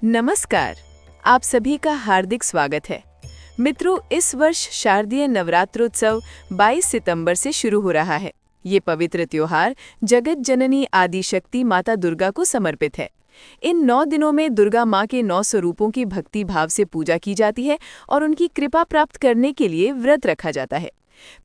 नमस्कार। आप सभी का हार्दिक स्वागत है। मित्रों, इस वर्ष शारदीय नवरात्रोत्सव 22 सितंबर से शुरू हो रहा है। ये पवित्र त्योहार जगत जननी आदिशक्ति माता दुर्गा को समर्पित है। इन 9 दिनों में दुर्गा माँ के 9 स्वरूपों की भक्ति भाव से पूजा की जाती है और उनकी कृपा प्राप्त करने के लिए व्रत रखा जाता है।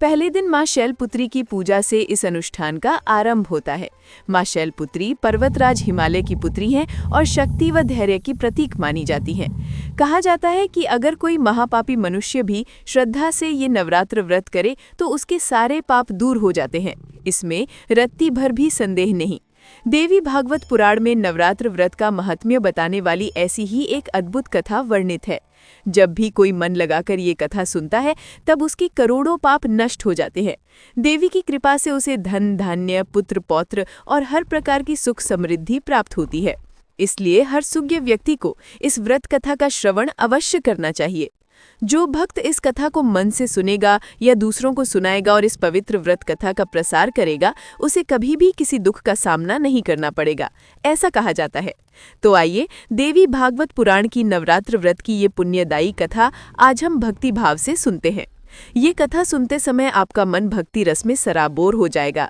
पहले दिन माँ शैलपुत्री की पूजा से इस अनुष्ठान का आरंभ होता है। माँ शैलपुत्री पर्वतराज हिमालय की पुत्री हैं और शक्ति व धैर्य की प्रतीक मानी जाती हैं। कहा जाता है कि अगर कोई महापापी मनुष्य भी श्रद्धा से ये नवरात्र व्रत करे तो उसके सारे पाप दूर हो जाते हैं। इसमें रत्ती भर भी संदेह नहीं। देवी भागवत पुराण में नवरात्र व्रत का महात्म्य बताने वाली ऐसी ही एक अद्भुत कथा वर्णित है। जब भी कोई मन लगाकर ये कथा सुनता है तब उसके करोड़ों पाप नष्ट हो जाते हैं। देवी की कृपा से उसे धन धान्य पुत्र पौत्र और हर प्रकार की सुख समृद्धि प्राप्त होती है। इसलिए हर सुज्ञ व्यक्ति को इस व्रत कथा का श्रवण अवश्य करना चाहिए। जो भक्त इस कथा को मन से सुनेगा या दूसरों को सुनाएगा और इस पवित्र व्रत कथा का प्रसार करेगा, उसे कभी भी किसी दुख का सामना नहीं करना पड़ेगा, ऐसा कहा जाता है। तो आइए देवी भागवत पुराण की नवरात्र व्रत की ये पुण्यदायी कथा आज हम भक्ति भाव से सुनते हैं। ये कथा सुनते समय आपका मन भक्ति रस में सराबोर हो जाएगा।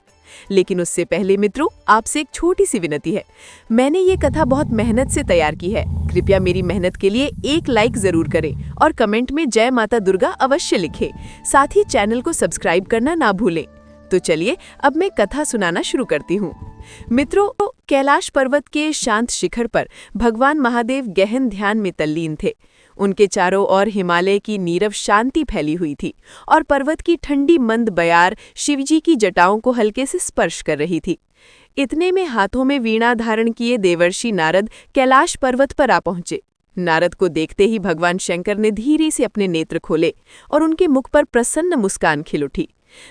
लेकिन उससे पहले मित्रों, आपसे एक छोटी सी विनती है। मैंने ये कथा बहुत मेहनत से तैयार की है। कृपया मेरी मेहनत के लिए एक लाइक जरूर करें और कमेंट में जय माता दुर्गा अवश्य लिखें। साथ ही चैनल को सब्सक्राइब करना ना भूलें। तो चलिए अब मैं कथा सुनाना शुरू करती हूँ। मित्रों, कैलाश पर्वत के शांत शिखर पर भगवान महादेव गहन ध्यान में तल्लीन थे। उनके चारों ओर हिमालय की नीरव शांति फैली हुई थी और पर्वत की ठंडी मंद बयार शिवजी की जटाओं को हल्के से स्पर्श कर रही थी। इतने में हाथों में वीणा धारण किए देवर्षि नारद कैलाश पर्वत पर आ पहुंचे। नारद को देखते ही भगवान शंकर ने धीरे से अपने नेत्र खोले और उनके मुख पर प्रसन्न मुस्कान खिल उठी।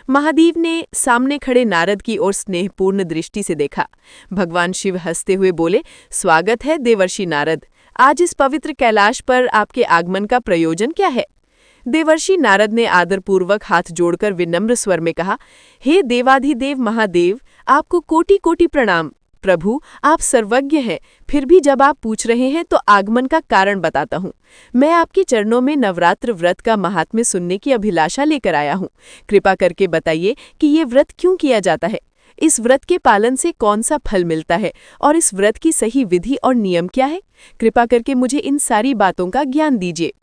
महादेव ने सामने खड़े नारद की ओर स्नेहपूर्ण दृष्टि से देखा। भगवान शिव हंसते हुए बोले, स्वागत है देवर्षि नारद। आज इस पवित्र कैलाश पर आपके आगमन का प्रयोजन क्या है? देवर्षि नारद ने आदरपूर्वक हाथ जोड़कर विनम्र स्वर में कहा, हे देवाधिदेव महादेव, आपको कोटि कोटि प्रणाम। प्रभु, आप सर्वज्ञ हैं, फिर भी जब आप पूछ रहे हैं तो आगमन का कारण बताता हूँ। मैं आपके चरणों में नवरात्र व्रत का महात्म्य सुनने की अभिलाषा लेकर आया हूँ। कृपा करके बताइए कि ये व्रत क्यों किया जाता है, इस व्रत के पालन से कौन सा फल मिलता है और इस व्रत की सही विधि और नियम क्या है? कृपा करके मुझे इन सारी बातों का ज्ञान दीजिए।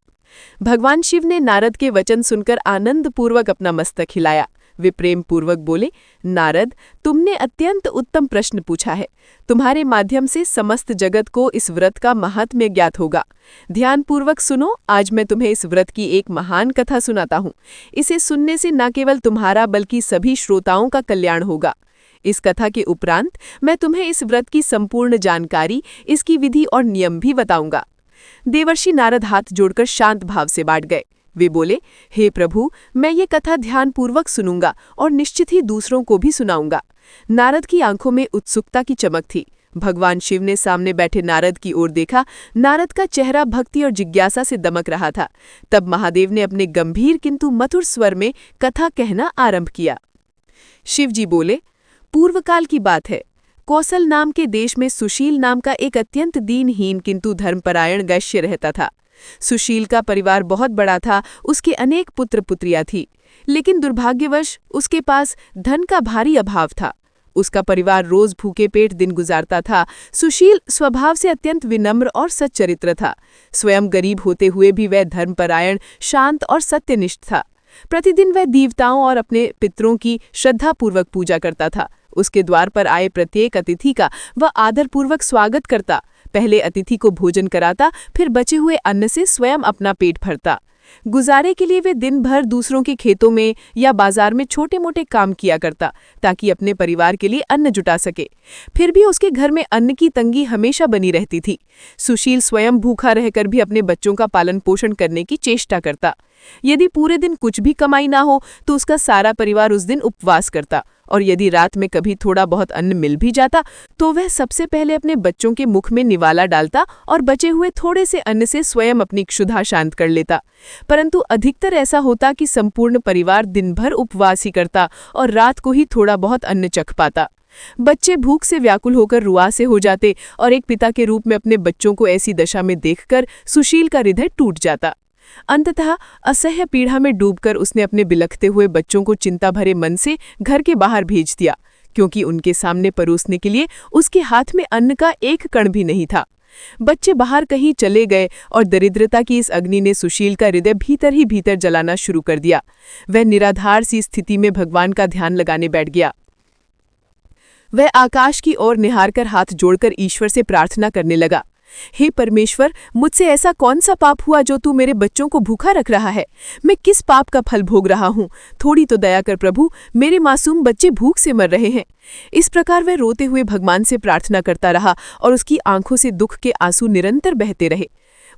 भगवान शिव ने नारद के वचन सुनकर आनंद पूर्वक अपना मस्तक हिलाया। वे प्रेम पूर्वक बोले, नारद, तुमने अत्यंत उत्तम प्रश्न पूछा है। तुम्हारे माध्यम से समस्त जगत को इस व्रत का महात्म्य ज्ञात होगा। ध्यान पूर्वक सुनो, आज मैं तुम्हें इस व्रत की एक महान कथा सुनाता हूँ। इसे सुनने से न केवल तुम्हारा बल्कि सभी श्रोताओं का कल्याण होगा। इस कथा के उपरांत मैं तुम्हें इस व्रत की संपूर्ण जानकारी, इसकी विधि और नियम भी बताऊंगा। देवर्षि नारद हाथ जोड़कर शांत भाव से बैठ गए। वे बोले, हे प्रभु, मैं ये कथा ध्यानपूर्वक सुनूंगा और निश्चित ही दूसरों को भी सुनाऊंगा। नारद की आंखों में उत्सुकता की चमक थी। भगवान शिव ने सामने बैठे नारद की ओर देखा। नारद का चेहरा भक्ति और जिज्ञासा से दमक रहा था। तब महादेव ने अपने गंभीर किंतु मधुर स्वर में कथा कहना आरंभ किया। शिवजी बोले, पूर्वकाल की बात है। कौशल नाम के देश में सुशील नाम का एक अत्यंत दीनहीन किंतु धर्मपरायण वैश्य रहता था। सुशील का परिवार बहुत बड़ा था, उसके अनेक पुत्र पुत्रियां थी, लेकिन दुर्भाग्यवश उसके पास धन का भारी अभाव था। उसका परिवार रोज भूखे पेट दिन गुजारता था। सुशील स्वभाव से अत्यंत विनम्र और सच्चरित्र था। स्वयं गरीब होते हुए भी वह धर्मपरायण, शांत और सत्यनिष्ठ था। प्रतिदिन वह देवताओं और अपने पितरों की श्रद्धापूर्वक पूजा करता था। उसके द्वार पर आए प्रत्येक अतिथि का वह आदरपूर्वक स्वागत करता। पहले अतिथि को भोजन कराता, फिर बचे हुए अन्न से स्वयं अपना पेट भरता। गुजारे के लिए वे दिन भर दूसरों के खेतों में या बाजार में छोटे मोटे काम किया करता ताकि अपने परिवार के लिए अन्न जुटा सके। फिर भी उसके घर में अन्न की तंगी हमेशा बनी रहती थी। सुशील स्वयं भूखा रहकर भी अपने बच्चों का पालन पोषण करने की चेष्टा करता। यदि पूरे दिन कुछ भी कमाई ना हो तो उसका सारा परिवार उस दिन उपवास करता, और यदि रात में कभी थोड़ा बहुत अन्न मिल भी जाता तो वह सबसे पहले अपने बच्चों के मुख में निवाला डालता और बचे हुए थोड़े से अन्न से स्वयं अपनी क्षुधा शांत कर लेता। परंतु अधिकतर ऐसा होता कि संपूर्ण परिवार दिन भर उपवास ही करता और रात को ही थोड़ा बहुत अन्न चख पाता। बच्चे भूख से व्याकुल होकर रुआसे हो जाते और एक पिता के रूप में अपने बच्चों को ऐसी दशा में देखकर सुशील का हृदय टूट जाता। अंततः असह्य पीड़ा में डूबकर उसने अपने बिलखते हुए बच्चों को चिंता भरे मन से घर के बाहर भेज दिया, क्योंकि उनके सामने परोसने के लिए उसके हाथ में अन्न का एक कण भी नहीं था। बच्चे बाहर कहीं चले गए और दरिद्रता की इस अग्नि ने सुशील का हृदय भीतर ही भीतर जलाना शुरू कर दिया। वह निराधार सी स्थिति में भगवान का ध्यान लगाने बैठ गया। वह आकाश की ओर निहारकर हाथ जोड़कर ईश्वर से प्रार्थना करने लगा, हे परमेश्वर, मुझसे ऐसा कौन सा पाप हुआ जो तू मेरे बच्चों को भूखा रख रहा है? मैं किस पाप का फल भोग रहा हूँ? थोड़ी तो दया कर प्रभु, मेरे मासूम बच्चे भूख से मर रहे हैं। इस प्रकार वह रोते हुए भगवान से प्रार्थना करता रहा और उसकी आंखों से दुख के आंसू निरंतर बहते रहे।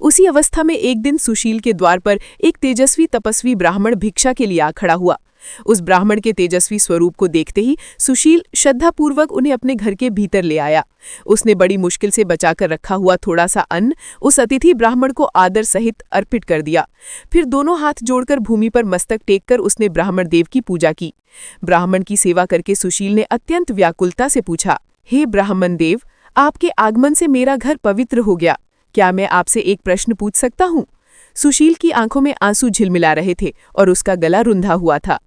उसी अवस्था में एक दिन सुशील के द्वार पर एक तेजस्वी तपस्वी ब्राह्मण भिक्षा के लिए आ खड़ा हुआ। उस ब्राह्मण के तेजस्वी स्वरूप को देखते ही सुशील श्रद्धापूर्वक उन्हें अपने घर के भीतर ले आया। उसने बड़ी मुश्किल से बचाकर रखा हुआ थोड़ा सा अन्न उस अतिथि ब्राह्मण को आदर सहित अर्पित कर दिया। फिर दोनों हाथ जोड़कर भूमि पर मस्तक टेककर उसने ब्राह्मण देव की पूजा की। ब्राह्मण की सेवा करके सुशील ने अत्यंत व्याकुलता से पूछा, हे ब्राह्मण देव, आपके आगमन से मेरा घर पवित्र हो गया। क्या मैं आपसे एक प्रश्न पूछ सकता हूँ? सुशील की आंखों में आंसू झिलमिला रहे थे और उसका गला रुंधा हुआ था।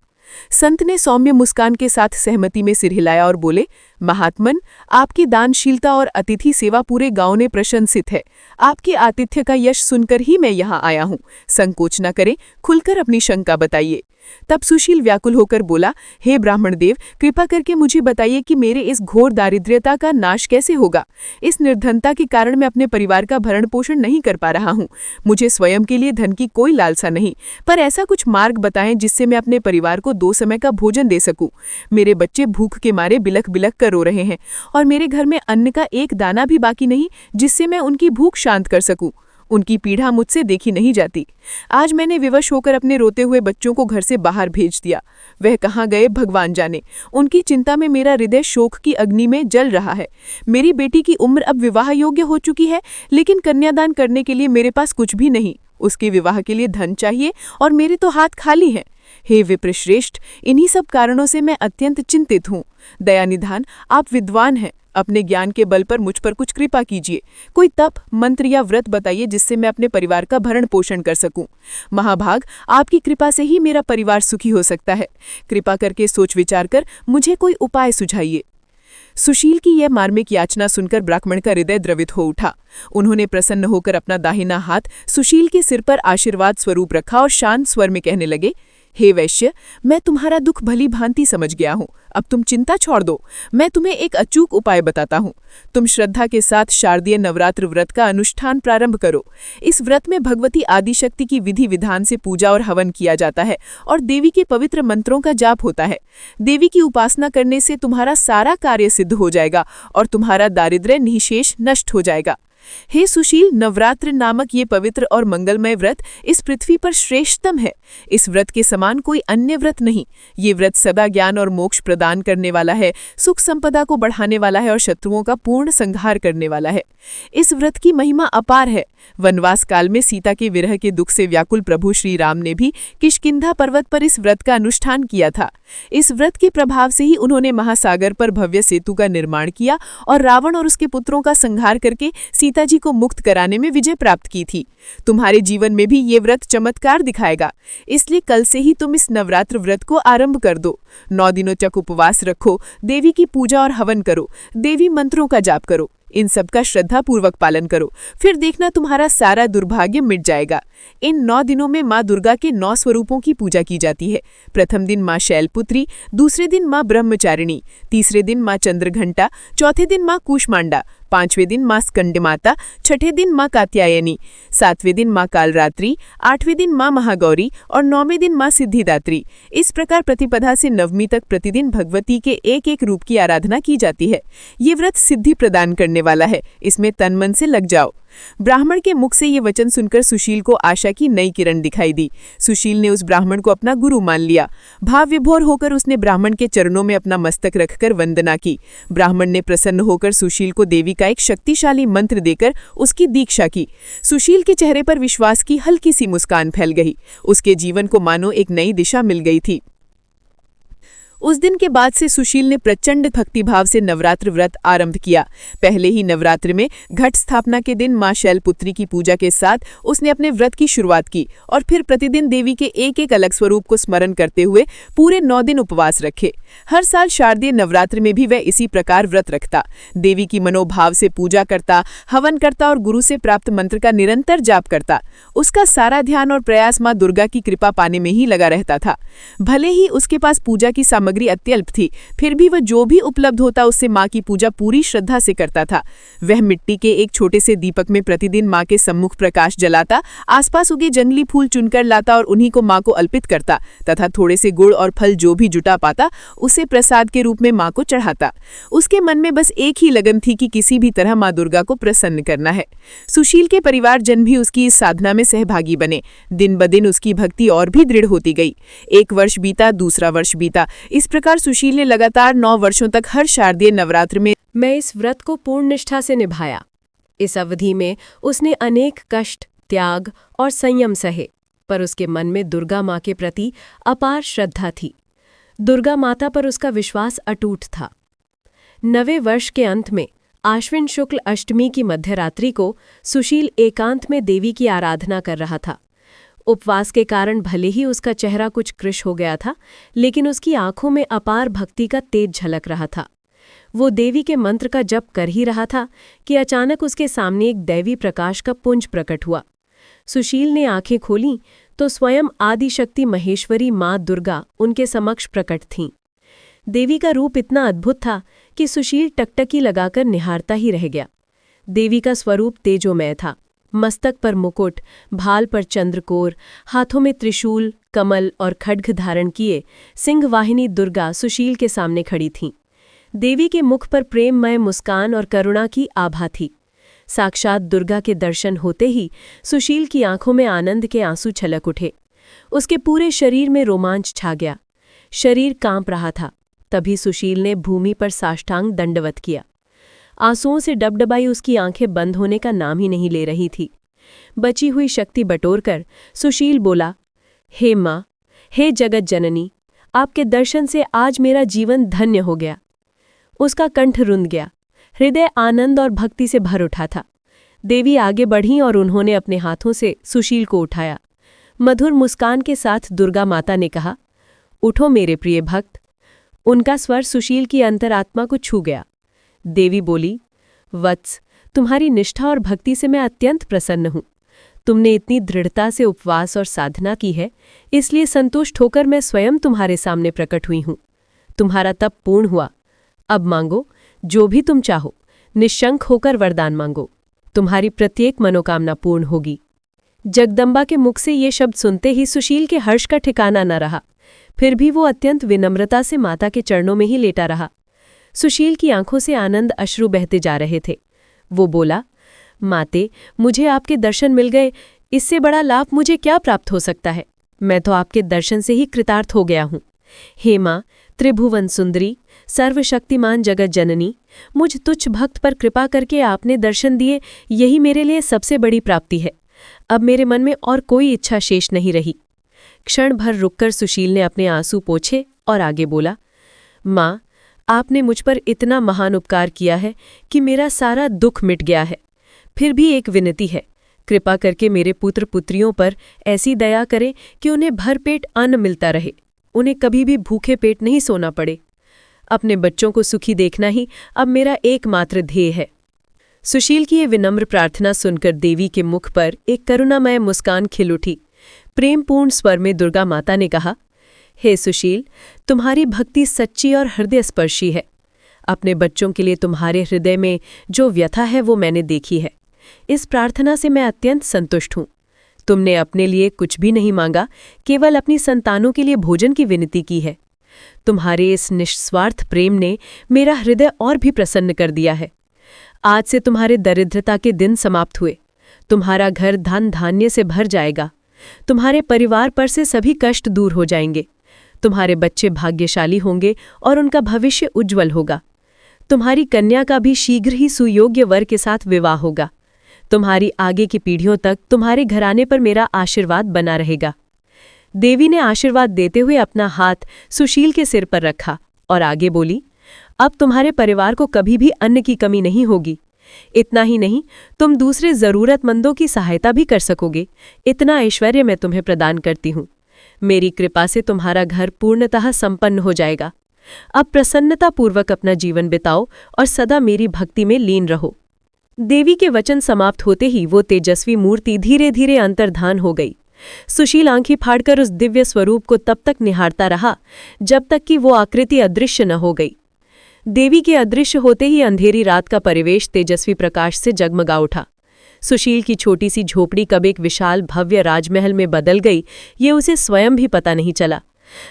संत ने सौम्य मुस्कान के साथ सहमति में सिर हिलाया और बोले, महात्मन, आपकी दानशीलता और अतिथि सेवा पूरे गांव ने प्रशंसित है। आपके आतिथ्य का यश सुनकर ही मैं यहाँ आया हूँ। संकोच न करें, खुलकर अपनी शंका बताइए। तब सुशील व्याकुल होकर बोला, हे ब्राह्मण देव, कृपा करके मुझे बताइए कि मेरे इस घोर दारिद्र्यता का नाश कैसे होगा। इस निर्धनता के कारण मैं अपने परिवार का भरण पोषण नहीं कर पा रहा हूँ। मुझे स्वयं के लिए धन की कोई लालसा नहीं, पर ऐसा कुछ मार्ग बताएं जिससे मैं अपने परिवार को 2 समय का भोजन दे सकूं। मेरे बच्चे भूख के मारे बिलख बिलख कर रो रहे हैं और मेरे घर में अन्न का एक दाना भी बाकी नहीं जिससे मैं उनकी भूख शांत कर सकूं। उनकी पीड़ा मुझसे देखी नहीं जाती। आज मैंने विवश होकर अपने रोते हुए बच्चों को घर से बाहर भेज दिया। वह कहाँ गए भगवान जाने। उनकी चिंता में मेरा हृदय शोक की अग्नि में जल रहा है। मेरी बेटी की उम्र अब विवाह योग्य हो चुकी है, लेकिन कन्यादान करने के लिए मेरे पास कुछ भी नहीं। उसके विवाह के लिए धन चाहिए और मेरे तो हाथ खाली हैं। हे विप्रश्रेष्ठ, इन्हीं सब कारणों से मैं अत्यंत चिंतित हूँ। दयानिधान, आप विद्वान हैं, अपने ज्ञान के बल पर मुझ पर कुछ कृपा कीजिए। कोई तप, मंत्र या व्रत बताइए जिससे मैं अपने परिवार का भरण पोषण कर सकूं। महाभाग, आपकी कृपा से ही मेरा परिवार सुखी हो सकता है। कृपा करके सोच विचार कर मुझे कोई उपाय सुझाइए। सुशील की यह मार्मिक याचना सुनकर ब्राह्मण का हृदय द्रवित हो उठा। उन्होंने प्रसन्न होकर अपना दाहिना हाथ सुशील के सिर पर आशीर्वाद स्वरूप रखा और शांत स्वर में कहने लगे, हे वैश्य, मैं तुम्हारा दुख भली भांति समझ गया हूँ। अब तुम चिंता छोड़ दो। मैं तुम्हें एक अचूक उपाय बताता हूँ। तुम श्रद्धा के साथ शारदीय नवरात्र व्रत का अनुष्ठान प्रारंभ करो। इस व्रत में भगवती आदिशक्ति की विधि विधान से पूजा और हवन किया जाता है और देवी के पवित्र मंत्रों का जाप होता है। देवी की उपासना करने से तुम्हारा सारा कार्य सिद्ध हो जाएगा और तुम्हारा दारिद्र्य निःशेष नष्ट हो जाएगा। हे सुशील, नवरात्र नामक ये पवित्र और मंगलमय व्रत इस पृथ्वी पर श्रेष्ठतम है। इस व्रत के समान कोई अन्य व्रत नहीं। ये व्रत सदा ज्ञान और मोक्ष प्रदान करने वाला है, सुख संपदा को बढ़ाने वाला है और शत्रुओं का पूर्ण संहार करने वाला है। इस व्रत की महिमा अपार है। वनवास काल में सीता के विरह के दुख से व्याकुल प्रभु श्री राम ने भी किष्किंधा पर्वत पर इस व्रत का अनुष्ठान किया था। इस व्रत के प्रभाव से ही उन्होंने महासागर पर भव्य सेतु का निर्माण किया और रावण और उसके पुत्रों का संहार करके सीता जी को मुक्त कराने में विजय प्राप्त की थी। तुम्हारे जीवन में भी ये व्रत चमत्कार दिखाएगा। इसलिए कल से ही तुम इस नवरात्र व्रत को आरंभ कर दो। 9 दिनों तक उपवास रखो, देवी की पूजा और हवन करो, देवी मंत्रों का जाप करो। इन सब का श्रद्धापूर्वक पालन करो, फिर देखना तुम्हारा सारा दुर्भाग्य मिट जाएगा। इन 9 दिनों में माँ दुर्गा के 9 स्वरूपों की पूजा की जाती है। प्रथम दिन माँ शैलपुत्री, दूसरे दिन माँ ब्रह्मचारिणी, तीसरे दिन माँ चंद्रघंटा, चौथे दिन माँ कूष्मांडा, 5वें दिन माँ स्कंदमाता, 6ठे दिन माँ कात्यायनी, 7वें दिन माँ कालरात्रि, 8वें दिन माँ महागौरी और 9वें दिन माँ सिद्धिदात्री। इस प्रकार प्रतिपदा से नवमी तक प्रतिदिन भगवती के एक एक रूप की आराधना की जाती है। ये व्रत सिद्धि प्रदान करने वाला है, इसमें तन मन से लग जाओ। ब्राह्मण के मुख से ये वचन सुनकर सुशील को आशा की नई किरण दिखाई दी। सुशील ने उस ब्राह्मण को अपना गुरु मान लिया। भाव विभोर होकर उसने ब्राह्मण के चरणों में अपना मस्तक रखकर वंदना की। ब्राह्मण ने प्रसन्न होकर सुशील को देवी का एक शक्तिशाली मंत्र देकर उसकी दीक्षा की। सुशील के चेहरे पर विश्वास की हल्की सी मुस्कान फैल गई। उसके जीवन को मानो एक नई दिशा मिल गई थी। उस दिन के बाद से सुशील ने प्रचंड भक्तिभाव से नवरात्र व्रत आरंभ किया। पहले ही नवरात्र में घट स्थापना के दिन मां शैलपुत्री की पूजा के साथ उसने अपने व्रत की शुरुआत की और फिर प्रतिदिन देवी के एक एक अलग स्वरूप को स्मरण करते हुए पूरे 9 दिन उपवास रखे। हर साल शारदीय नवरात्र में भी वह इसी प्रकार व्रत रखता, देवी की मनोभाव से पूजा करता, हवन करता और गुरु से प्राप्त मंत्र का निरंतर जाप करता। उसका सारा ध्यान और प्रयास मां दुर्गा की कृपा पाने में ही लगा रहता था। भले ही उसके पास पूजा की सामग्री अत्यल्प थी, फिर भी वह जो भी उपलब्ध होता उससे मां की पूजा पूरी श्रद्धा से करता था। वह मिट्टी के एक छोटे से दीपक में प्रतिदिन मां के सम्मुख प्रकाश जलाता, आसपास उगे जंगली फूल चुनकर लाता और उन्हीं को मां को अर्पित करता तथा थोड़े से गुड़ और फल जो भी जुटा पाता उसे प्रसाद के रूप में मां को चढ़ाता। उसके मन में बस एक ही लगन थी कि किसी भी तरह मां दुर्गा को प्रसन्न करना है। सुशील के परिवारजन भी उसकी इस साधना में सहभागी बने। दिन ब दिन उसकी भक्ति और भी दृढ़ होती गई। एक वर्ष बीता, दूसरा वर्ष बीता। इस प्रकार सुशील ने लगातार 9 वर्षों तक हर शारदीय नवरात्र में मैं इस व्रत को पूर्ण निष्ठा से निभाया। इस अवधि में उसने अनेक कष्ट, त्याग और संयम सहे, पर उसके मन में दुर्गा माँ के प्रति अपार श्रद्धा थी। दुर्गा माता पर उसका विश्वास अटूट था। 9वें वर्ष के अंत में आश्विन शुक्ल अष्टमी की मध्यरात्रि को सुशील एकांत में देवी की आराधना कर रहा था। उपवास के कारण भले ही उसका चेहरा कुछ कृश हो गया था, लेकिन उसकी आंखों में अपार भक्ति का तेज झलक रहा था। वो देवी के मंत्र का जप कर ही रहा था कि अचानक उसके सामने एक दैवी प्रकाश का पुंज प्रकट हुआ। सुशील ने आंखें खोलीं तो स्वयं आदिशक्ति महेश्वरी माँ दुर्गा उनके समक्ष प्रकट थीं। देवी का रूप इतना अद्भुत था कि सुशील टकटकी लगाकर निहारता ही रह गया। देवी का स्वरूप तेजोमय था। मस्तक पर मुकुट, भाल पर चंद्रकोर, हाथों में त्रिशूल, कमल और खड्ग धारण किए सिंहवाहिनी दुर्गा सुशील के सामने खड़ी थीं। देवी के मुख पर प्रेममय मुस्कान और करुणा की आभा थी। साक्षात दुर्गा के दर्शन होते ही सुशील की आंखों में आनंद के आंसू छलक उठे। उसके पूरे शरीर में रोमांच छा गया। शरीर कांप रहा था। तभी सुशील ने भूमि पर साष्टांग दंडवत किया। आंसुओं से डबडबाई उसकी आंखें बंद होने का नाम ही नहीं ले रही थी। बची हुई शक्ति बटोरकर सुशील बोला, हे माँ, हे जगत जननी, आपके दर्शन से आज मेरा जीवन धन्य हो गया। उसका कंठ रुंध गया। हृदय आनंद और भक्ति से भर उठा था। देवी आगे बढ़ीं और उन्होंने अपने हाथों से सुशील को उठाया। मधुर मुस्कान के साथ दुर्गा माता ने कहा, उठो मेरे प्रिय भक्त। उनका स्वर सुशील की अंतरात्मा को छू गया। देवी बोली, वत्स, तुम्हारी निष्ठा और भक्ति से मैं अत्यंत प्रसन्न हूँ। तुमने इतनी दृढ़ता से उपवास और साधना की है, इसलिए संतुष्ट होकर मैं स्वयं तुम्हारे सामने प्रकट हुई हूँ। तुम्हारा तप पूर्ण हुआ। अब मांगो जो भी तुम चाहो, निशंक होकर वरदान मांगो। तुम्हारी प्रत्येक मनोकामना पूर्ण होगी। जगदम्बा के मुख से ये शब्द सुनते ही सुशील के हर्ष का ठिकाना न रहा। फिर भी वो अत्यंत विनम्रता से माता के चरणों में ही लेटा रहा। सुशील की आंखों से आनंद अश्रु बहते जा रहे थे। वो बोला, माते, मुझे आपके दर्शन मिल गए। इससे बड़ा लाभ मुझे क्या प्राप्त हो सकता है? मैं तो आपके दर्शन से ही कृतार्थ हो गया हूँ। हे माँ, त्रिभुवन सुंदरी, सर्वशक्तिमान जगत जननी, मुझ तुच्छ भक्त पर कृपा करके आपने दर्शन दिए, यही मेरे लिए सबसे बड़ी प्राप्ति है। अब मेरे मन में और कोई इच्छा शेष नहीं रही। क्षण भर रुककर सुशील ने अपने आंसू पोंछे और आगे बोला, माँ, आपने मुझ पर इतना महान उपकार किया है कि मेरा सारा दुख मिट गया है। फिर भी एक विनती है, कृपा करके मेरे पुत्र पुत्रियों पर ऐसी दया करें कि उन्हें भरपेट अन्न मिलता रहे, उन्हें कभी भी भूखे पेट नहीं सोना पड़े। अपने बच्चों को सुखी देखना ही अब मेरा एकमात्र ध्येय है। सुशील की ये विनम्र प्रार्थना सुनकर देवी के मुख पर एक करुणामय मुस्कान खिल उठी। प्रेमपूर्ण स्वर में दुर्गा माता ने कहा, हे सुशील, तुम्हारी भक्ति सच्ची और हृदयस्पर्शी है। अपने बच्चों के लिए तुम्हारे हृदय में जो व्यथा है वो मैंने देखी है। इस प्रार्थना से मैं अत्यंत संतुष्ट हूँ। तुमने अपने लिए कुछ भी नहीं मांगा, केवल अपनी संतानों के लिए भोजन की विनती की है। तुम्हारे इस निस्वार्थ प्रेम ने मेरा हृदय और भी प्रसन्न कर दिया है। आज से तुम्हारे दरिद्रता के दिन समाप्त हुए। तुम्हारा घर धन धान्य से भर जाएगा। तुम्हारे परिवार पर से सभी कष्ट दूर हो जाएंगे। तुम्हारे बच्चे भाग्यशाली होंगे और उनका भविष्य उज्जवल होगा। तुम्हारी कन्या का भी शीघ्र ही सुयोग्य वर के साथ विवाह होगा। तुम्हारी आगे की पीढ़ियों तक तुम्हारे घराने पर मेरा आशीर्वाद बना रहेगा। देवी ने आशीर्वाद देते हुए अपना हाथ सुशील के सिर पर रखा और आगे बोली, अब तुम्हारे परिवार को कभी भी अन्न की कमी नहीं होगी। इतना ही नहीं, तुम दूसरे जरूरतमंदों की सहायता भी कर सकोगे। इतना ऐश्वर्य मैं तुम्हें प्रदान करती हूँ। मेरी कृपा से तुम्हारा घर पूर्णतः संपन्न हो जाएगा। अब प्रसन्नतापूर्वक अपना जीवन बिताओ और सदा मेरी भक्ति में लीन रहो। देवी के वचन समाप्त होते ही वो तेजस्वी मूर्ति धीरे धीरे अंतर्धान हो गई। सुशील आंखें फाड़कर उस दिव्य स्वरूप को तब तक निहारता रहा जब तक कि वो आकृति अदृश्य न हो गई। देवी के अदृश्य होते ही अंधेरी रात का परिवेश तेजस्वी प्रकाश से जगमगा उठा। सुशील की छोटी सी झोपड़ी कब एक विशाल भव्य राजमहल में बदल गई, ये उसे स्वयं भी पता नहीं चला।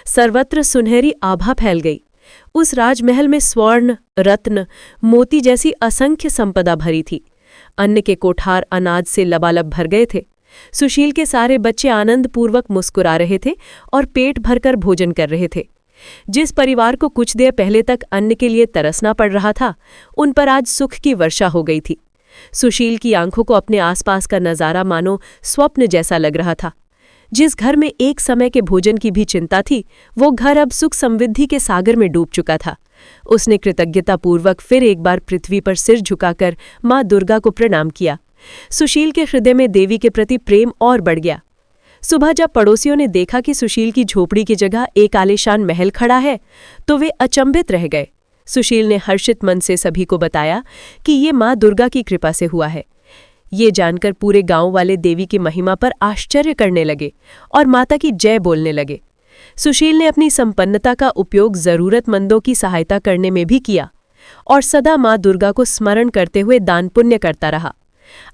सर्वत्र सुनहरी आभा फैल गई। उस राजमहल में स्वर्ण, रत्न, मोती जैसी असंख्य संपदा भरी थी। अन्न के कोठार अनाज से लबालब भर गए थे। सुशील के सारे बच्चे आनंदपूर्वक मुस्कुरा रहे थे और पेट भरकर भोजन कर रहे थे। जिस परिवार को कुछ देर पहले तक अन्न के लिए तरसना पड़ रहा था, उन पर आज सुख की वर्षा हो गई थी। सुशील की आंखों को अपने आसपास का नजारा मानो स्वप्न जैसा लग रहा था। जिस घर में एक समय के भोजन की भी चिंता थी, वो घर अब सुख समृद्धि के सागर में डूब चुका था। उसने कृतज्ञतापूर्वक फिर एक बार पृथ्वी पर सिर झुकाकर माँ दुर्गा को प्रणाम किया। सुशील के हृदय में देवी के प्रति प्रेम और बढ़ गया। सुबह जब पड़ोसियों ने देखा कि सुशील की झोपड़ी की जगह एक आलीशान महल खड़ा है, तो वे अचंभित रह गए। सुशील ने हर्षित मन से सभी को बताया कि ये माँ दुर्गा की कृपा से हुआ है। ये जानकर पूरे गांव वाले देवी की महिमा पर आश्चर्य करने लगे और माता की जय बोलने लगे। सुशील ने अपनी संपन्नता का उपयोग जरूरतमंदों की सहायता करने में भी किया और सदा माँ दुर्गा को स्मरण करते हुए दान पुण्य करता रहा।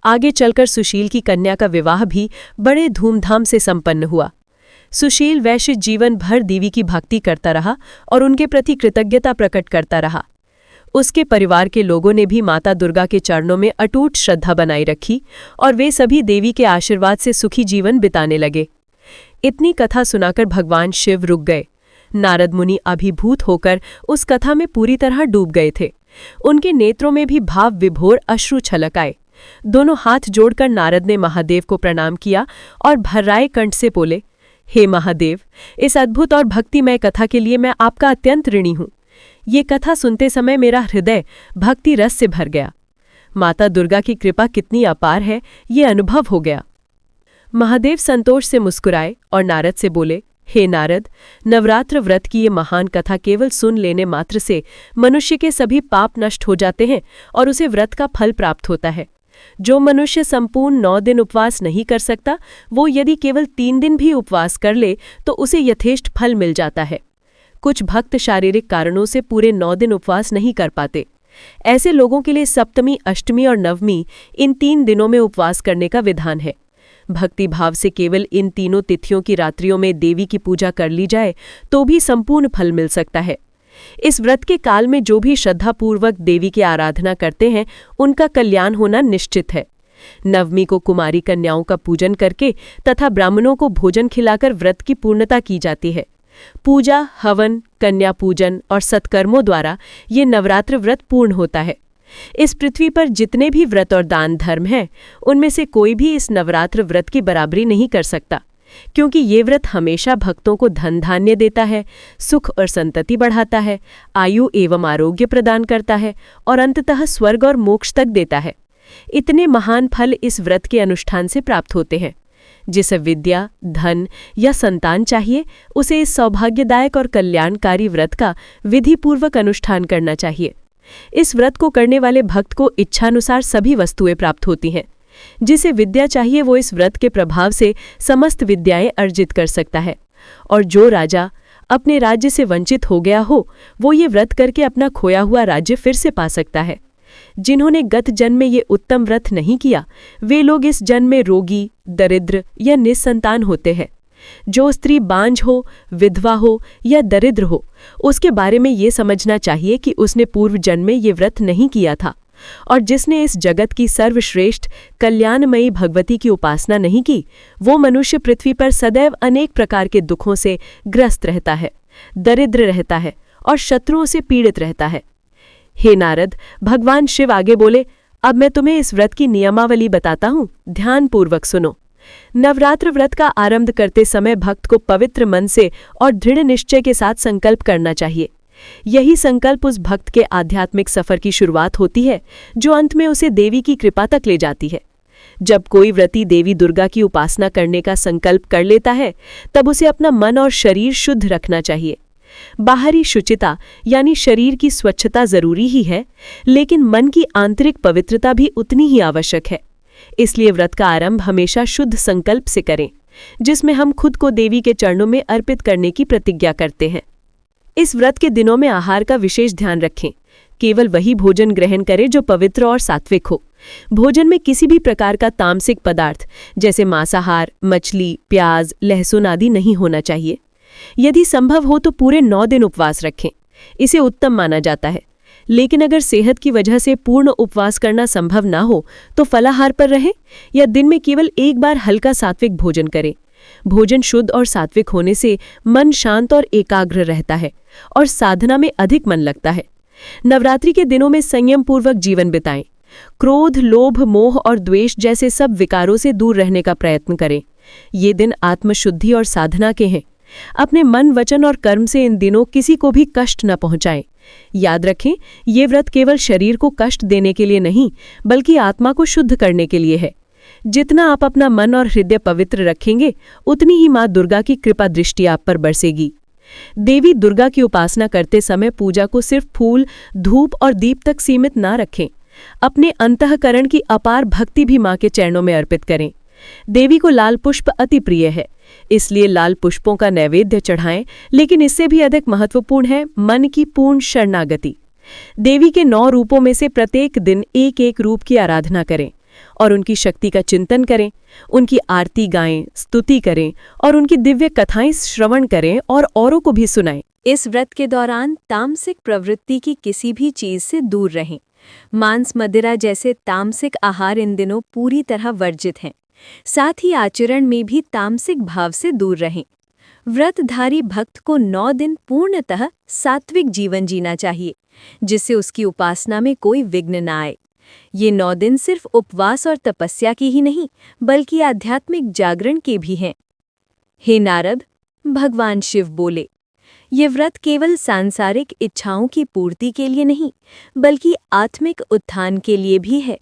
आगे चलकर सुशील की कन्या का विवाह भी बड़े धूमधाम से संपन्न हुआ। सुशील वैश्य जीवन भर देवी की भक्ति करता रहा और उनके प्रति कृतज्ञता प्रकट करता रहा। उसके परिवार के लोगों ने भी माता दुर्गा के चरणों में अटूट श्रद्धा बनाई रखी और वे सभी देवी के आशीर्वाद से सुखी जीवन बिताने लगे। इतनी कथा सुनाकर भगवान शिव रुक गए। नारद मुनि अभिभूत होकर उस कथा में पूरी तरह डूब गए थे। उनके नेत्रों में भी भाव विभोर अश्रु छलक आए। दोनों हाथ जोड़कर नारद ने महादेव को प्रणाम किया और भर्राए कंठ से बोले, हे महादेव, इस अद्भुत और भक्तिमय कथा के लिए मैं आपका अत्यंत ऋणी हूँ। ये कथा सुनते समय मेरा हृदय भक्ति रस से भर गया। माता दुर्गा की कृपा कितनी अपार है, ये अनुभव हो गया। महादेव संतोष से मुस्कुराए और नारद से बोले, हे नारद, नवरात्र व्रत की ये महान कथा केवल सुन लेने मात्र से मनुष्य के सभी पाप नष्ट हो जाते हैं और उसे व्रत का फल प्राप्त होता है। जो मनुष्य संपूर्ण 9 दिन उपवास नहीं कर सकता, वो यदि केवल 3 दिन भी उपवास कर ले तो उसे यथेष्ट फल मिल जाता है। कुछ भक्त शारीरिक कारणों से पूरे 9 दिन उपवास नहीं कर पाते। ऐसे लोगों के लिए सप्तमी, अष्टमी और नवमी इन 3 दिनों में उपवास करने का विधान है। भक्ति भाव से केवल इन तीनों तिथियों की रात्रियों में देवी की पूजा कर ली जाए तो भी संपूर्ण फल मिल सकता है। इस व्रत के काल में जो भी श्रद्धापूर्वक देवी की आराधना करते हैं, उनका कल्याण होना निश्चित है। नवमी को कुमारी कन्याओं का पूजन करके तथा ब्राह्मणों को भोजन खिलाकर व्रत की पूर्णता की जाती है। पूजा, हवन, कन्या पूजन और सत्कर्मों द्वारा ये नवरात्र व्रत पूर्ण होता है। इस पृथ्वी पर जितने भी व्रत और दान धर्म हैं, उनमें से कोई भी इस नवरात्र व्रत की बराबरी नहीं कर सकता, क्योंकि ये व्रत हमेशा भक्तों को धन धान्य देता है, सुख और संतति बढ़ाता है, आयु एवं आरोग्य प्रदान करता है और अंततः स्वर्ग और मोक्ष तक देता है। इतने महान फल इस व्रत के अनुष्ठान से प्राप्त होते हैं। जिसे विद्या, धन या संतान चाहिए, उसे इस सौभाग्यदायक और कल्याणकारी व्रत का विधिपूर्वक अनुष्ठान करना चाहिए। इस व्रत को करने वाले भक्त को इच्छानुसार सभी वस्तुएं प्राप्त होती हैं। जिसे विद्या चाहिए, वो इस व्रत के प्रभाव से समस्त विद्याएं अर्जित कर सकता है। और जो राजा अपने राज्य से वंचित हो गया हो, वो ये व्रत करके अपना खोया हुआ राज्य फिर से पा सकता है। जिन्होंने गत जन्म में ये उत्तम व्रत नहीं किया, वे लोग इस जन्म में रोगी, दरिद्र या निस्संतान होते हैं। जो स्त्री बांझ हो, विधवा हो या दरिद्र हो, उसके बारे में ये समझना चाहिए कि उसने पूर्व जन्म में ये व्रत नहीं किया था। और जिसने इस जगत की सर्वश्रेष्ठ कल्याणमयी भगवती की उपासना नहीं की, वो मनुष्य पृथ्वी पर सदैव अनेक प्रकार के दुखों से ग्रस्त रहता है, दरिद्र रहता है और शत्रुओं से पीड़ित रहता है। हे नारद, भगवान शिव आगे बोले, अब मैं तुम्हें इस व्रत की नियमावली बताता हूँ, ध्यानपूर्वक सुनो। नवरात्र व्रत का आरंभ करते समय भक्त को पवित्र मन से और दृढ़ निश्चय के साथ संकल्प करना चाहिए। यही संकल्प उस भक्त के आध्यात्मिक सफर की शुरुआत होती है, जो अंत में उसे देवी की कृपा तक ले जाती है। जब कोई व्रती देवी दुर्गा की उपासना करने का संकल्प कर लेता है, तब उसे अपना मन और शरीर शुद्ध रखना चाहिए। बाहरी शुचिता यानी शरीर की स्वच्छता जरूरी ही है, लेकिन मन की आंतरिक पवित्रता भी उतनी ही आवश्यक है। इसलिए व्रत का आरंभ हमेशा शुद्ध संकल्प से करें, जिसमें हम खुद को देवी के चरणों में अर्पित करने की प्रतिज्ञा करते हैं। इस व्रत के दिनों में आहार का विशेष ध्यान रखें। केवल वही भोजन ग्रहण करें जो पवित्र और सात्विक हो। भोजन में किसी भी प्रकार का तामसिक पदार्थ जैसे मांसाहार, मछली, प्याज, लहसुन आदि नहीं होना चाहिए। यदि संभव हो तो पूरे 9 दिन उपवास रखें, इसे उत्तम माना जाता है। लेकिन अगर सेहत की वजह से पूर्ण उपवास करना संभव ना हो तो फलाहार पर रहें या दिन में केवल एक बार हल्का सात्विक भोजन करें। भोजन शुद्ध और सात्विक होने से मन शांत और एकाग्र रहता है और साधना में अधिक मन लगता है। नवरात्रि के दिनों में संयम पूर्वक जीवन बिताएं। क्रोध, लोभ, मोह और द्वेष जैसे सब विकारों से दूर रहने का प्रयत्न करें। ये दिन आत्मशुद्धि और साधना के हैं। अपने मन, वचन और कर्म से इन दिनों किसी को भी कष्ट न पहुंचाएं। याद रखें, ये व्रत केवल शरीर को कष्ट देने के लिए नहीं, बल्कि आत्मा को शुद्ध करने के लिए है। जितना आप अपना मन और हृदय पवित्र रखेंगे, उतनी ही माँ दुर्गा की कृपा दृष्टि आप पर बरसेगी। देवी दुर्गा की उपासना करते समय पूजा को सिर्फ फूल, धूप और दीप तक सीमित ना रखें। अपने अंतःकरण की अपार भक्ति भी माँ के चरणों में अर्पित करें। देवी को लाल पुष्प अति प्रिय है, इसलिए लाल पुष्पों का नैवेद्य चढ़ाएं, लेकिन इससे भी अधिक महत्वपूर्ण है मन की पूर्ण शरणागति। देवी के 9 रूपों में से प्रत्येक दिन एक एक रूप की आराधना करें और उनकी शक्ति का चिंतन करें। उनकी आरती गाएं, स्तुति करें और उनकी दिव्य कथाएं श्रवण करें और औरों को भी सुनाएं। इस व्रत के दौरान तामसिक प्रवृत्ति की किसी भी चीज से दूर रहें। मांस, मदिरा जैसे तामसिक आहार इन दिनों पूरी तरह वर्जित हैं। साथ ही आचरण में भी तामसिक भाव से दूर रहें। व्रतधारी भक्त को 9 दिन पूर्णतः सात्विक जीवन जीना चाहिए, जिससे उसकी उपासना में कोई विघ्न न आए। ये 9 दिन सिर्फ उपवास और तपस्या की ही नहीं, बल्कि आध्यात्मिक जागरण के भी हैं। हे नारद, भगवान शिव बोले, ये व्रत केवल सांसारिक इच्छाओं की पूर्ति के लिए नहीं, बल्कि आत्मिक उत्थान के लिए भी है।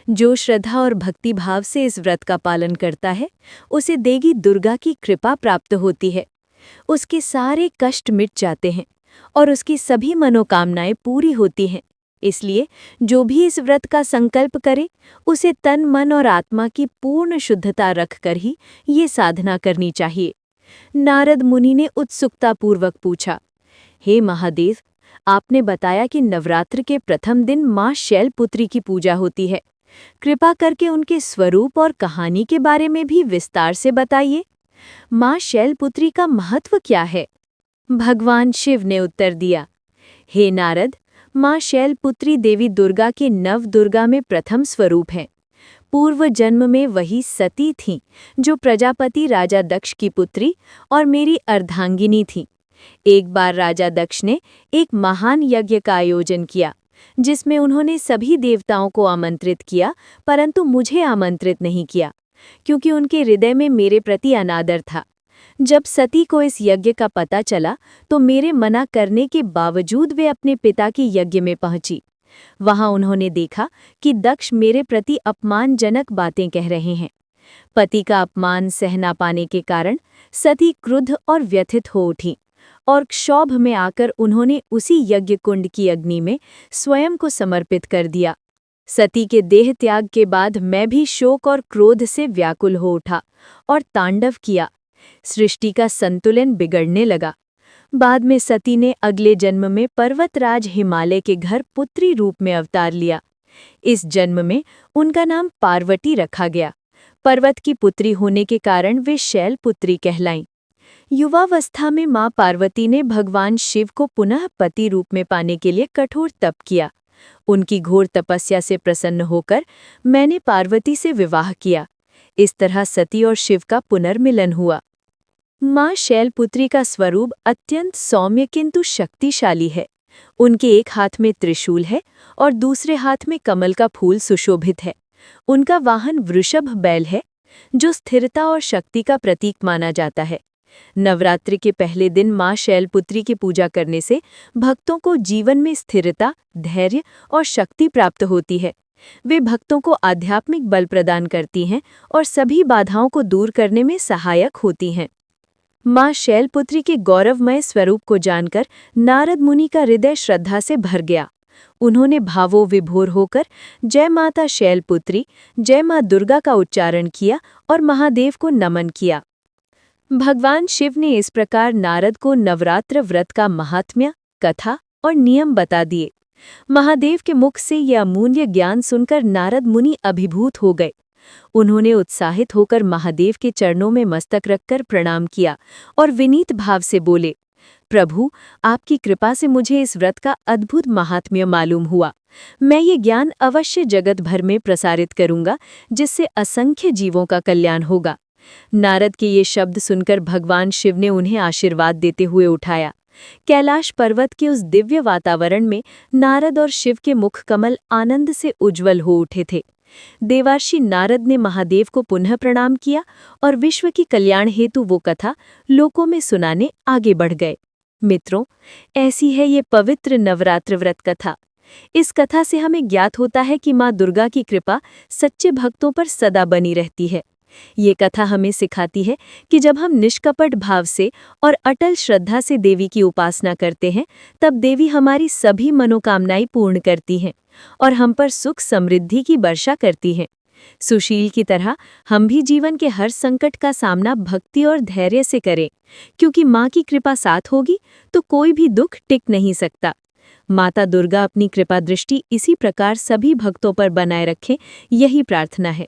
जो श्रद्धा और भक्ति भाव से इस व्रत का पालन करता है, उसे देवी दुर्गा की कृपा प्राप्त होती है। उसके सारे कष्ट मिट जाते हैं और उसकी सभी मनोकामनाएं पूरी होती हैं। इसलिए जो भी इस व्रत का संकल्प करे, उसे तन, मन और आत्मा की पूर्ण शुद्धता रखकर ही ये साधना करनी चाहिए। नारद मुनि ने उत्सुकतापूर्वक पूछा, हे महादेव, आपने बताया कि नवरात्र के प्रथम दिन माँ शैलपुत्री की पूजा होती है। कृपा करके उनके स्वरूप और कहानी के बारे में भी विस्तार से बताइए। माँ शैलपुत्री का महत्व क्या है? भगवान शिव ने उत्तर दिया, हे नारद, माँ शैलपुत्री देवी दुर्गा के नव दुर्गा में प्रथम स्वरूप हैं। पूर्व जन्म में वही सती थीं, जो प्रजापति राजा दक्ष की पुत्री और मेरी अर्धांगिनी थीं। एक बार राजा दक्ष ने एक महान यज्ञ का आयोजन किया, जिसमें उन्होंने सभी देवताओं को आमंत्रित किया, परंतु मुझे आमंत्रित नहीं किया, क्योंकि उनके हृदय में मेरे प्रति अनादर था। जब सती को इस यज्ञ का पता चला, तो मेरे मना करने के बावजूद वे अपने पिता के यज्ञ में पहुंची। वहां उन्होंने देखा कि दक्ष मेरे प्रति अपमानजनक बातें कह रहे हैं। पति का अपमान सह ना पाने के कारण सती क्रुद्ध और व्यथित हो उठी और क्षोभ में आकर उन्होंने उसी यज्ञ कुंड की अग्नि में स्वयं को समर्पित कर दिया। सती के देह त्याग के बाद मैं भी शोक और क्रोध से व्याकुल हो उठा और तांडव किया। सृष्टि का संतुलन बिगड़ने लगा। बाद में सती ने अगले जन्म में पर्वतराज हिमालय के घर पुत्री रूप में अवतार लिया। इस जन्म में उनका नाम पार्वती रखा गया। पर्वत की पुत्री होने के कारण वे शैलपुत्री कहलाईं। युवावस्था में मां पार्वती ने भगवान शिव को पुनः पति रूप में पाने के लिए कठोर तप किया। उनकी घोर तपस्या से प्रसन्न होकर मैंने पार्वती से विवाह किया। इस तरह सती और शिव का पुनर्मिलन हुआ। मां शैलपुत्री का स्वरूप अत्यंत सौम्य किंतु शक्तिशाली है। उनके एक हाथ में त्रिशूल है और दूसरे हाथ में कमल का फूल सुशोभित है। उनका वाहन वृषभ बैल है जो स्थिरता और शक्ति का प्रतीक माना जाता है। नवरात्रि के पहले दिन मां शैलपुत्री की पूजा करने से भक्तों को जीवन में स्थिरता, धैर्य और शक्ति प्राप्त होती है। वे भक्तों को आध्यात्मिक बल प्रदान करती हैं और सभी बाधाओं को दूर करने में सहायक होती हैं। मां शैलपुत्री के गौरवमय स्वरूप को जानकर नारद मुनि का हृदय श्रद्धा से भर गया। उन्होंने भावोविभोर होकर जय माता शैलपुत्री, जय मां दुर्गा का उच्चारण किया और महादेव को नमन किया। भगवान शिव ने इस प्रकार नारद को नवरात्र व्रत का महात्म्य, कथा और नियम बता दिए। महादेव के मुख से यह अमूल्य ज्ञान सुनकर नारद मुनि अभिभूत हो गए। उन्होंने उत्साहित होकर महादेव के चरणों में मस्तक रखकर प्रणाम किया और विनीत भाव से बोले, प्रभु, आपकी कृपा से मुझे इस व्रत का अद्भुत महात्म्य मालूम हुआ। मैं ये ज्ञान अवश्य जगत भर में प्रसारित करूंगा, जिससे असंख्य जीवों का कल्याण होगा। नारद के ये शब्द सुनकर भगवान शिव ने उन्हें आशीर्वाद देते हुए उठाया। कैलाश पर्वत के उस दिव्य वातावरण में नारद और शिव के मुख कमल आनंद से उज्जवल हो उठे थे। देवर्षि नारद ने महादेव को पुनः प्रणाम किया और विश्व की कल्याण हेतु वो कथा लोकों में सुनाने आगे बढ़ गए। मित्रों, ऐसी है ये पवित्र नवरात्र व्रत कथा। इस कथा से हमें ज्ञात होता है कि मां दुर्गा की कृपा सच्चे भक्तों पर सदा बनी रहती है। ये कथा हमें सिखाती है कि जब हम निष्कपट भाव से और अटल श्रद्धा से देवी की उपासना करते हैं, तब देवी हमारी सभी मनोकामनाएं पूर्ण करती हैं और हम पर सुख समृद्धि की वर्षा करती हैं। सुशील की तरह हम भी जीवन के हर संकट का सामना भक्ति और धैर्य से करें, क्योंकि मां की कृपा साथ होगी तो कोई भी दुख टिक नहीं सकता। माता दुर्गा अपनी कृपा दृष्टि इसी प्रकार सभी भक्तों पर बनाए रखें, यही प्रार्थना है।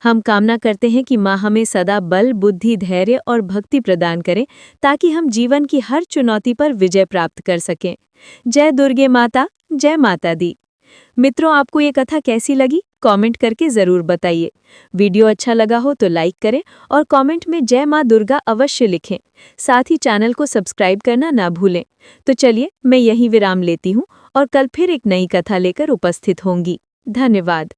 हम कामना करते हैं कि मां हमें सदा बल, बुद्धि, धैर्य और भक्ति प्रदान करें, ताकि हम जीवन की हर चुनौती पर विजय प्राप्त कर सकें। जय दुर्गे माता, जय माता दी। मित्रों, आपको ये कथा कैसी लगी? कमेंट करके ज़रूर बताइए। वीडियो अच्छा लगा हो तो लाइक करें और कमेंट में जय मां दुर्गा अवश्य लिखें। साथ ही चैनल को सब्सक्राइब करना ना भूलें। तो चलिए, मैं यहीं विराम लेती हूँ और कल फिर एक नई कथा लेकर उपस्थित होंगी। धन्यवाद।